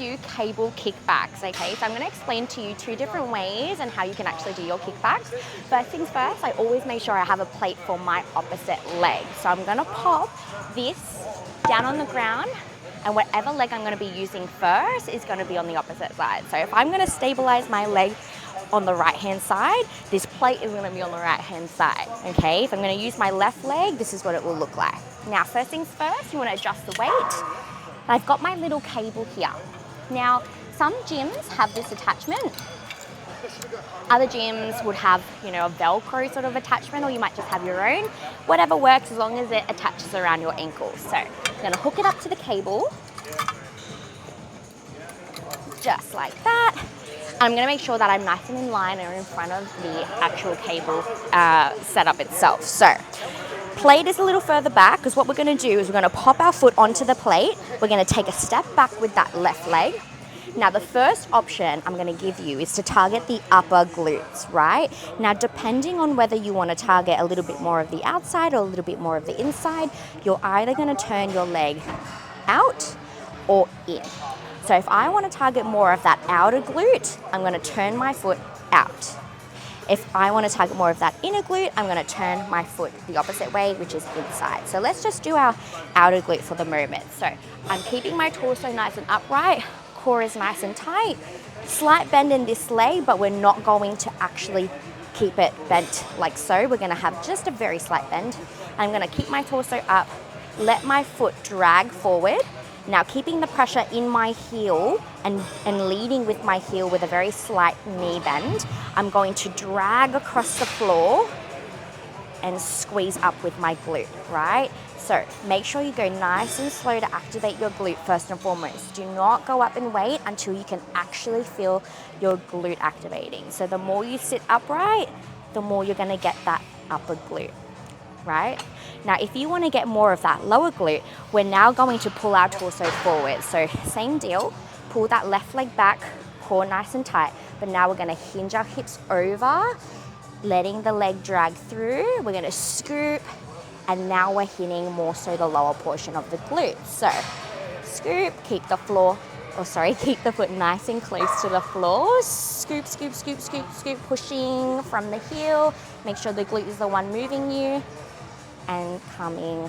do cable kickbacks, okay? So I'm going to explain to you 2 different ways and how you can actually do your kickbacks. First things first, I always make sure I have a plate for my opposite leg. So I'm going to pop this down on the ground, and whatever leg I'm going to be using first is going to be on the opposite side. So if I'm going to stabilize my leg on the right hand side, this plate is going to be on the right hand side, okay? If I'm going to use my left leg, this is what it will look like. Now first things first, you want to adjust the weight. I've got my little cable here. Now, some gyms have this attachment. Other gyms would have, you know, a Velcro sort of attachment, or you might just have your own. Whatever works as long as it attaches around your ankles. So, I'm gonna hook it up to the cable. Just like that. I'm gonna make sure that I'm nice and in line or in front of the actual cable setup itself. So, plate is a little further back because what we're going to do is we're going to pop our foot onto the plate. We're going to take a step back with that left leg. Now the first option I'm going to give you is to target the upper glutes, right? Now depending on whether you want to target a little bit more of the outside or a little bit more of the inside, you're either going to turn your leg out or in. So if I want to target more of that outer glute, I'm going to turn my foot out. If I want to target more of that inner glute, I'm going to turn my foot the opposite way, which is inside. So let's just do our outer glute for the moment. So I'm keeping my torso nice and upright, core is nice and tight, slight bend in this leg, but we're not going to actually keep it bent like so. We're going to have just a very slight bend. I'm going to keep my torso up, let my foot drag forward. Now keeping the pressure in my heel and leading with my heel with a very slight knee bend, I'm going to drag across the floor and squeeze up with my glute, right? So make sure you go nice and slow to activate your glute first and foremost. Do not go up and wait until you can actually feel your glute activating. So the more you sit upright, the more you're gonna get that upper glute, right? Now, if you want to get more of that lower glute, we're now going to pull our torso forward. So same deal, pull that left leg back, core nice and tight, but now we're going to hinge our hips over, letting the leg drag through. We're going to scoop, and now we're hitting more so the lower portion of the glute. So scoop, keep the foot nice and close to the floor. Scoop, scoop, scoop, scoop, scoop, pushing from the heel. Make sure the glute is the one moving you. And coming